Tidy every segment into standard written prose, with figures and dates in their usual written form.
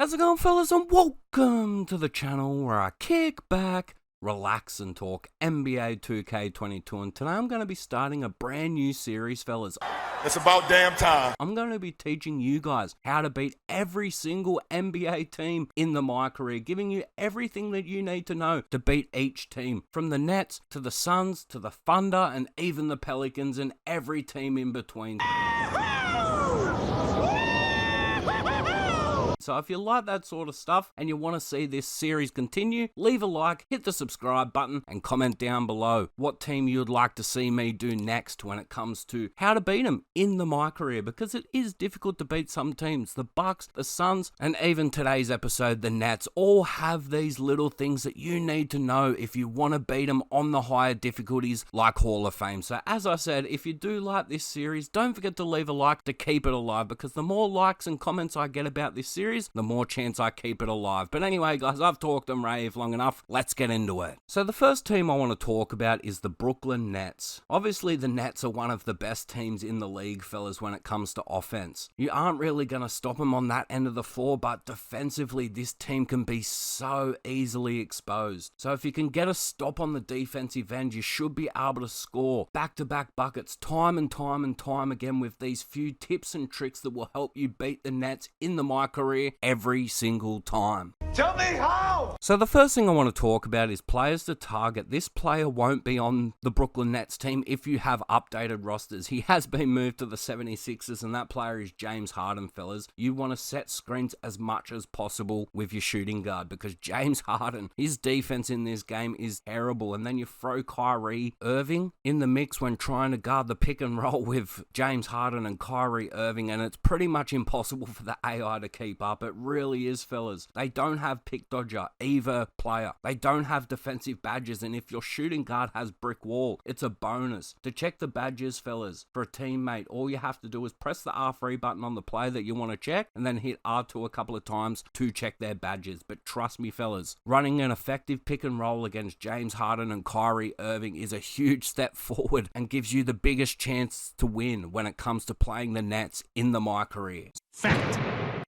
How's it going, fellas, and welcome to the channel where I kick back, relax, and talk NBA 2K22. And today I'm going to be starting a brand new series, fellas. It's about damn time. I'm going to be teaching you guys how to beat every single NBA team in the MyCareer, giving you everything that you need to know to beat each team, from the Nets to the Suns to the Thunder and even the Pelicans and every team in between. So if you like that sort of stuff and you want to see this series continue, leave a like, hit the subscribe button, and comment down below what team you'd like to see me do next when it comes to how to beat them in the MyCareer, because it is difficult to beat some teams. The Bucks, the Suns, and even today's episode, the Nets, all have these little things that you need to know if you want to beat them on the higher difficulties like Hall of Fame. So as I said, if you do like this series, don't forget to leave a like to keep it alive, because the more likes and comments I get about this series, the more chance I keep it alive. But anyway, guys, I've talked and raved long enough. Let's get into it. So the first team I want to talk about is the Brooklyn Nets. Obviously, the Nets are one of the best teams in the league, fellas, when it comes to offense. You aren't really going to stop them on that end of the floor, but defensively, this team can be so easily exposed. So if you can get a stop on the defensive end, you should be able to score back-to-back buckets time and time again with these few tips and tricks that will help you beat the Nets in the MyCareer every single time. Tell me how! So the first thing I want to talk about is players to target. This player won't be on the Brooklyn Nets team if you have updated rosters. He has been moved to the 76ers, and that player is James Harden, fellas. You want to set screens as much as possible with your shooting guard, because James Harden, his defense in this game is terrible. And then you throw Kyrie Irving in the mix when trying to guard the pick and roll with James Harden and Kyrie Irving, and it's pretty much impossible for the AI to keep up. It really is, fellas. They don't have pick dodger, either player. They don't have defensive badges, and if your shooting guard has brick wall, it's a bonus. To check the badges, fellas, for a teammate, all you have to do is press the R3 button on the player that you want to check, and then hit R2 a couple of times to check their badges. But trust me, fellas, running an effective pick and roll against James Harden and Kyrie Irving is a huge step forward and gives you the biggest chance to win when it comes to playing the Nets in the MyCareer. Fact.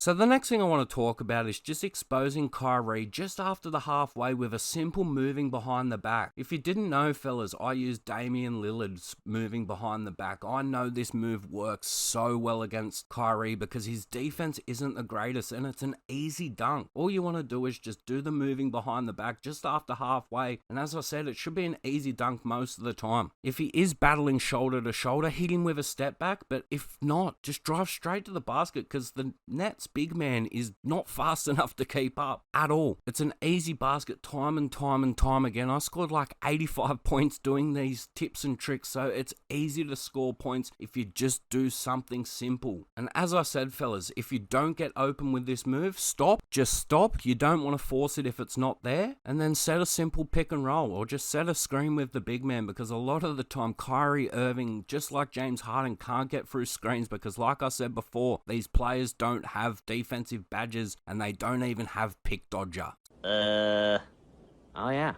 So the next thing I want to talk about is just exposing Kyrie just after the halfway with a simple moving behind the back. If you didn't know, fellas, I use Damian Lillard's moving behind the back. I know this move works so well against Kyrie because his defense isn't the greatest, and it's an easy dunk. All you want to do is just do the moving behind the back just after halfway, and as I said, it should be an easy dunk most of the time. If he is battling shoulder to shoulder, hit him with a step back, but if not, just drive straight to the basket, because the Nets big man is not fast enough to keep up at all. It's an easy basket time and time again. I scored like 85 points doing these tips and tricks, so it's easy to score points if you just do something simple. And as I said, fellas, if you don't get open with this move, stop. Just stop. You don't want to force it if it's not there, and then set a simple pick and roll, or just set a screen with the big man, because a lot of the time Kyrie Irving, just like James Harden, can't get through screens because, like I said before, these players don't have defensive badges, and they don't even have pick dodger. Oh yeah.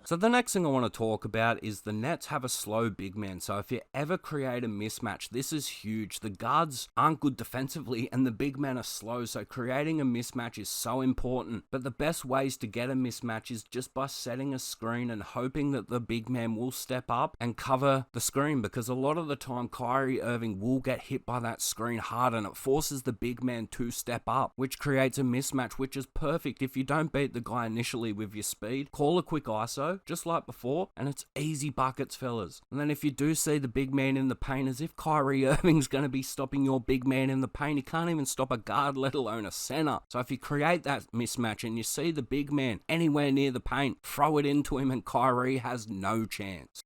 So the next thing I want to talk about is the Nets have a slow big man. So if you ever create a mismatch, this is huge. The guards aren't good defensively and the big men are slow, so creating a mismatch is so important. But the best ways to get a mismatch is just by setting a screen and hoping that the big man will step up and cover the screen, because a lot of the time Kyrie Irving will get hit by that screen hard, and it forces the big man to step up, which creates a mismatch, which is perfect. If you don't beat the guy initially with your speed, call a quick ISO, just like before, and it's easy buckets, fellas. And then if you do see the big man in the paint, as if Kyrie Irving's going to be stopping your big man in the paint, he can't even stop a guard, let alone a center. So if you create that mismatch and you see the big man anywhere near the paint, throw it into him and Kyrie has no chance.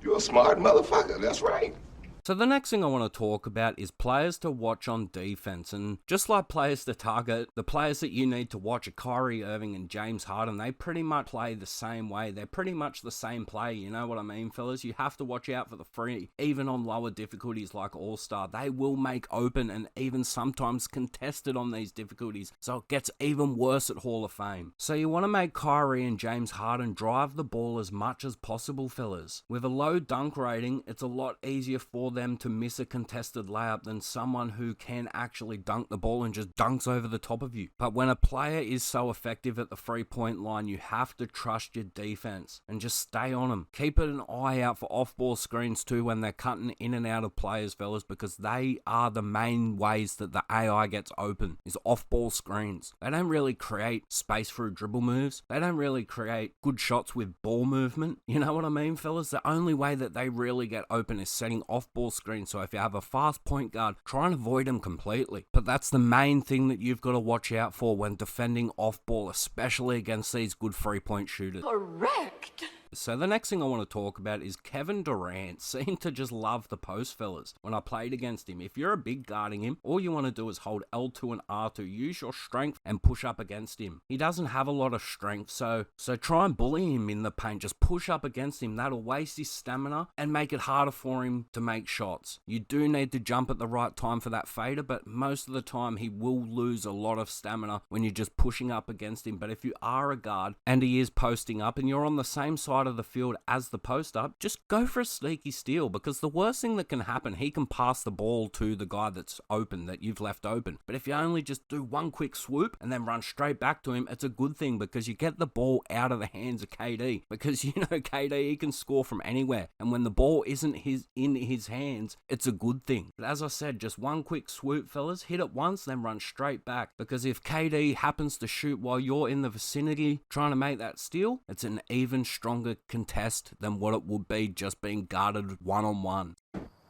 You're a smart motherfucker, that's right. So the next thing I want to talk about is players to watch on defense. And just like players to target, the players that you need to watch are Kyrie Irving and James Harden. They pretty much play the same way. They're pretty much the same play, you know what I mean, fellas? You have to watch out for the free. Even on lower difficulties like All-Star, they will make open and even sometimes contested on these difficulties. So it gets even worse at Hall of Fame. So you want to make Kyrie and James Harden drive the ball as much as possible, fellas. With a low dunk rating, it's a lot easier for them to miss a contested layup than someone who can actually dunk the ball and just dunks over the top of you. But when a player is so effective at the 3-point line, you have to trust your defense and just stay on them. Keep an eye out for off-ball screens too when they're cutting in and out of players, fellas, because they are the main ways that the AI gets open, is off-ball screens. They don't really create space through dribble moves. They don't really create good shots with ball movement. You know what I mean, fellas? The only way that they really get open is setting off-ball screens. So if you have a fast point guard, try and avoid them completely. But that's the main thing that you've got to watch out for when defending off-ball, especially against these good 3-point shooters. Correct. So the next thing I want to talk about is Kevin Durant seemed to just love the post, fellas, when I played against him. If you're a big guarding him, all you want to do is hold L2 and R2, use your strength and push up against him. He doesn't have a lot of strength, so try and bully him in the paint. Just push up against him. That'll waste his stamina and make it harder for him to make shots. You do need to jump at the right time for that fader, but most of the time he will lose a lot of stamina when you're just pushing up against him. But if you are a guard and he is posting up and you're on the same side of the field as the post up, just go for a sneaky steal, because the worst thing that can happen, he can pass the ball to the guy that's open, that you've left open. But if you only just do one quick swoop and then run straight back to him, it's a good thing, because you get the ball out of the hands of KD, because you know KD, he can score from anywhere, and when the ball isn't in his hands, it's a good thing. But as I said, just one quick swoop, fellas, hit it once, then run straight back, because if KD happens to shoot while you're in the vicinity trying to make that steal, it's an even stronger contest than what it would be just being guarded one-on-one.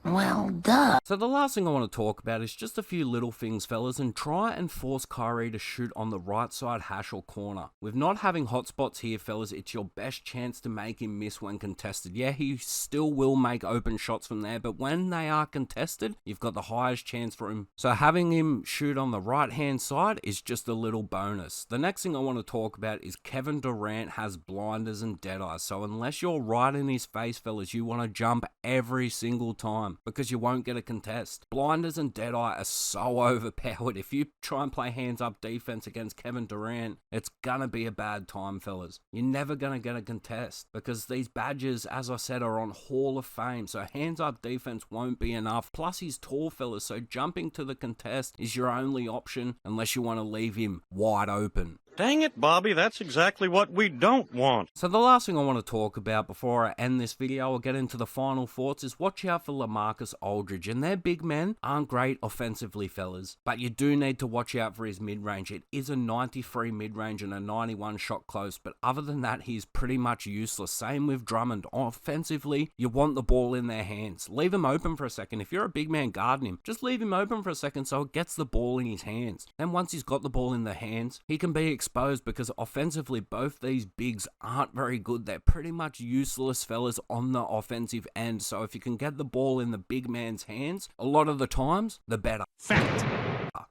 Well, duh. So the last thing I want to talk about is just a few little things, fellas, and try and force Kyrie to shoot on the right side hash or corner. With not having hotspots here, fellas, it's your best chance to make him miss when contested. Yeah, he still will make open shots from there, but when they are contested, you've got the highest chance for him. So having him shoot on the right-hand side is just a little bonus. The next thing I want to talk about is Kevin Durant has blinders and dead eyes. So unless you're right in his face, fellas, you want to jump every single time, because you won't get a contest. Blinders and Deadeye are so overpowered. If you try and play hands-up defense against Kevin Durant, it's gonna be a bad time, fellas. You're never gonna get a contest, because these badges, as I said, are on Hall of Fame, so hands-up defense won't be enough. Plus, he's tall, fellas, so jumping to the contest is your only option unless you want to leave him wide open. Dang it, Bobby, that's exactly what we don't want. So the last thing I want to talk about before I end this video or get into the final thoughts is watch out for LaMarcus Aldridge. And their big men aren't great offensively, fellas, but you do need to watch out for his mid-range. It is a 93 mid-range and a 91 shot close, but other than that, he's pretty much useless. Same with Drummond. Offensively, you want the ball in their hands. Leave him open for a second. If you're a big man guarding him, just leave him open for a second so it gets the ball in his hands. Then once he's got the ball in the hands, he can be exposed, because offensively both these bigs aren't very good. They're pretty much useless, fellas, on the offensive end. So if you can get the ball in the big man's hands, a lot of the times, the better. Fact.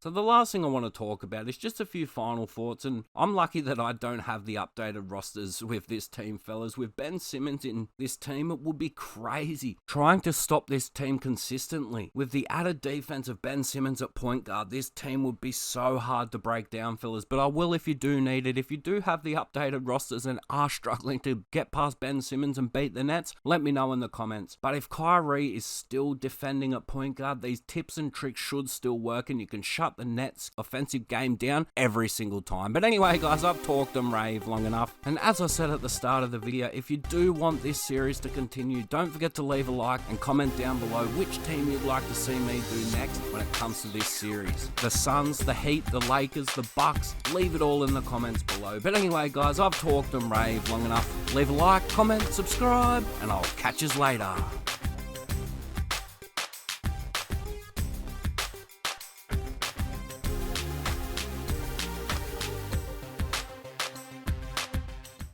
So the last thing I want to talk about is just a few final thoughts, and I'm lucky that I don't have the updated rosters with this team, fellas. With Ben Simmons in this team, it would be crazy trying to stop this team consistently. With the added defense of Ben Simmons at point guard, this team would be so hard to break down, fellas, but I will if you do need it. If you do have the updated rosters and are struggling to get past Ben Simmons and beat the Nets, let me know in the comments. But if Kyrie is still defending at point guard, these tips and tricks should still work, and you can shut the Nets offensive game down every single time. But anyway, guys, I've talked and raved long enough. And as I said at the start of the video, if you do want this series to continue, don't forget to leave a like and comment down below which team you'd like to see me do next when it comes to this series. The Suns, the Heat, the Lakers, the Bucks, leave it all in the comments below. But anyway, guys, I've talked and raved long enough. Leave a like, comment, subscribe, and I'll catch you later.